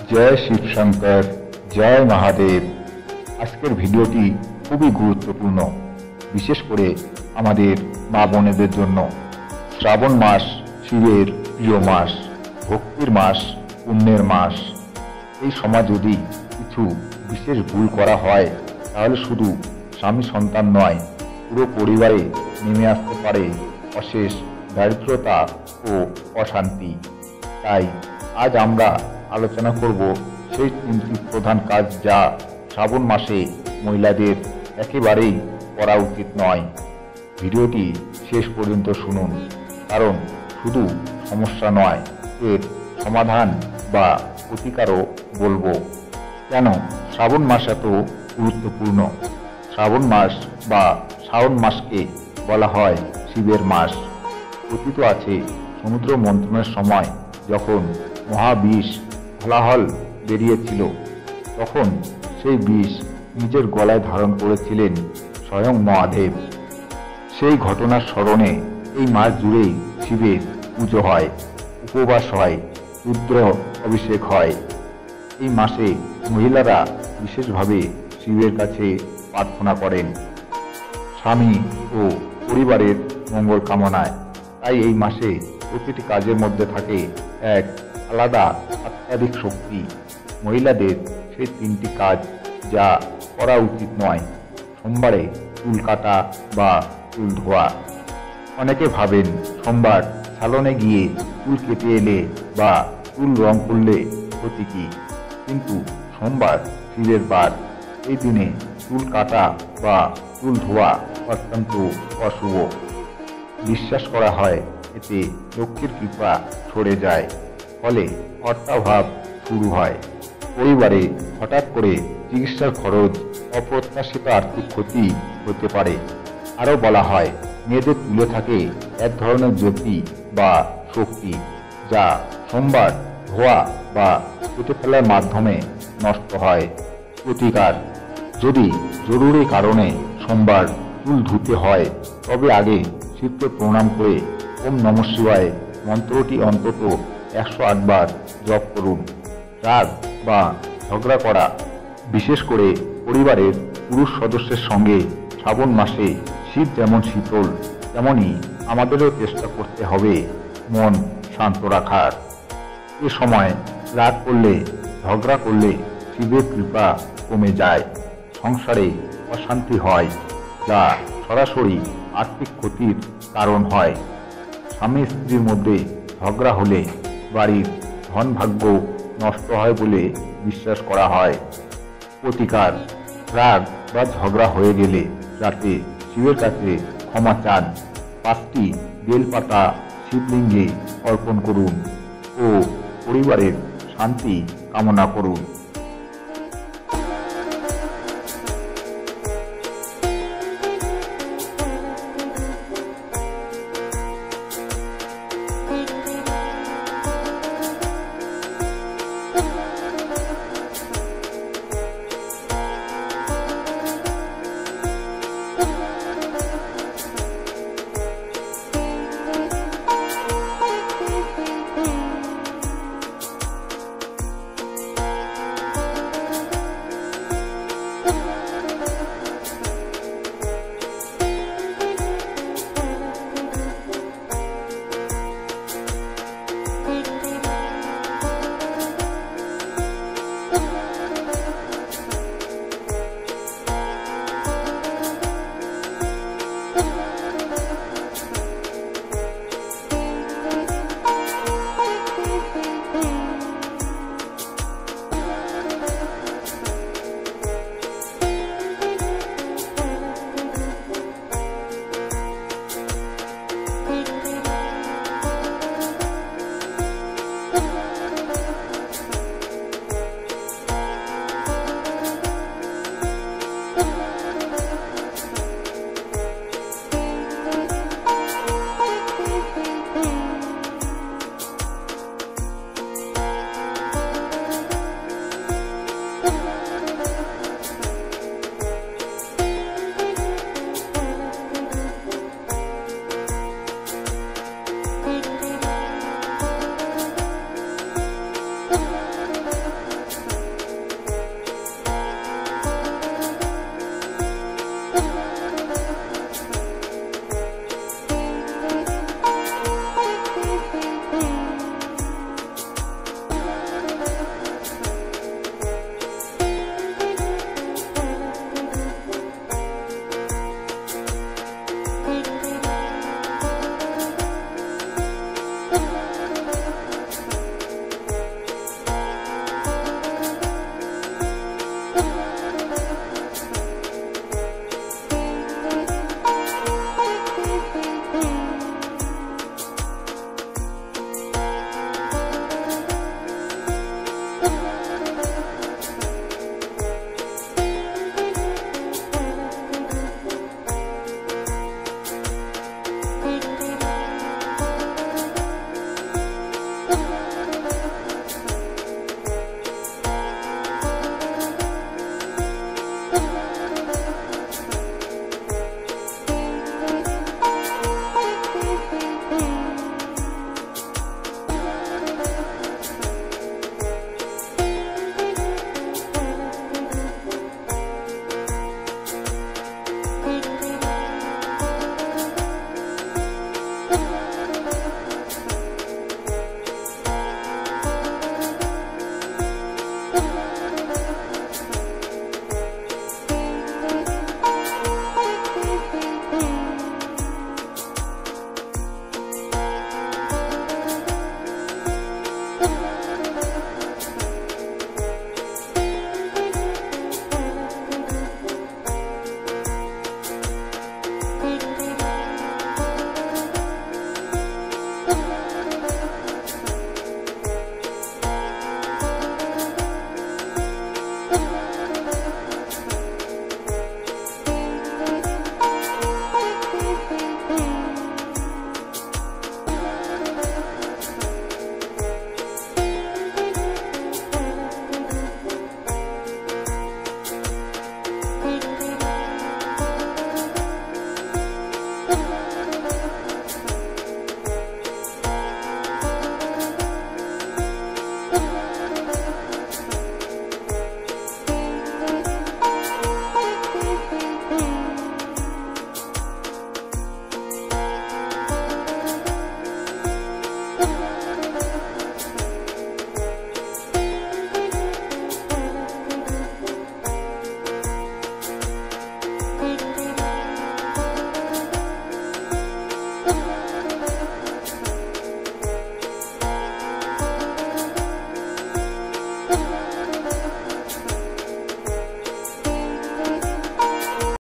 जय शिव शंकर, जय महादेव। आजकेर भिडियोटी खूबই গুরুত্বপূর্ণ, বিশেষ করে আমাদের মা বোনেদের জন্য। শ্রাবণ মাস শিবের প্রিয় মাস, ভক্তির মাস, পুণ্যের মাস। এই সময় যদি কিছু বিশেষ ভুল করা হয় তাহলে শুধু স্বামী সন্তান নয়, পুরো পরিবারে নেমে আসতে পারে অশেষ দারিদ্রতা ও অশান্তি। তাই আজ আমরা আলোচনা করব সেই তিনটি প্রধান কাজ যা শ্রাবণ মাসে মহিলাদের একেবারেই করা উচিত নয়। ভিডিওটি শেষ পর্যন্ত শুনুন, কারণ শুধু সমস্যা নয়, এর সমাধান বা প্রতিকারও বলবো। কেন শ্রাবণ মাস এত গুরুত্বপূর্ণ? শ্রাবণ মাস বা শ্রাবণ মাসকে বলা হয় শিবের মাস। কথিত আছে সমুদ্র মন্থনের সময় যখন মহাবিষ হলাহল বেরিয়েছিল, তখন সেই বিষ নিজের গলায় ধারণ করেছিলেন স্বয়ং মহাদেব। সেই ঘটনার স্মরণে এই মাস জুড়েই শিবের পুজো হয়, উপবাস হয়, রুদ্র অভিষেক হয়। এই মাসে মহিলারা বিশেষভাবে শিবের কাছে প্রার্থনা করেন স্বামী ও পরিবারের মঙ্গল কামনায়। তাই এই মাসে প্রতিটি কাজের মধ্যে থাকে এক আলাদা আধ্যাত্মিক শক্তি। মহিলাদের সেই তিনটি কাজ যা করা উচিত নয়: সোমবারে চুল কাটা বা চুল ধোয়া। অনেকে ভাবেন সোমবার সালনে গিয়ে চুল কেটে এলে বা চুল রং করলে ক্ষতি কি, কিন্তু সোমবার শিবের বার। এই দিনে চুল কাটা বা চুল ধোয়া অত্যন্ত অশুভ। বিশ্বাস করা হয় এতে লক্ষ্মীর কৃপা সরে যায়, ফলে অর্থাভাব শুরু হয়। পরিবারে হঠাৎ করে চিকিৎসার খরচ, অপ্রত্যাশিত আর্থিক ক্ষতি হতে পারে। আরও বলা হয় মেয়েদের তুলে থাকে এক ধরনের জ্যোতি বা শক্তি, যা সোমবার ধোয়া বা কেটে ফেলার মাধ্যমে নষ্ট হয়। প্রতিকার: যদি জরুরি কারণে সোমবার চুল ধুতে হয় তবে আগে শিবকে প্রণাম করে ওম নমঃ শিবায় মন্ত্রটি অন্তত 108 বার জপ করুন। রাগ বা ঝগড়া করা, বিশেষ করে পরিবারের পুরুষ সদস্যের সঙ্গে শ্রাবণ মাসে শিব যেমন শীতল, তেমনি আমাদেরও চেষ্টা করতে হবে মন শান্ত রাখার। এ সময় রাগ করলে, ঝগড়া করলে শিবের কৃপা কমে যায়, সংসারে অশান্তি হয়, যা সরাসরি আর্থিক ক্ষতির কারণ হয়। স্বামী স্ত্রীর মধ্যে ঝগড়া হলে বাড়ির ধন ভাগ্য নষ্ট হয় বলে বিশ্বাস করা হয়। প্রতিকার: রাগ বা ঝগড়া হয়ে গেলে রাতে শিবের কাছে ক্ষমা চান, 5টি বেলপাতা শিবলিঙ্গে অর্পণ করুন ও পরিবারের শান্তি কামনা করুন।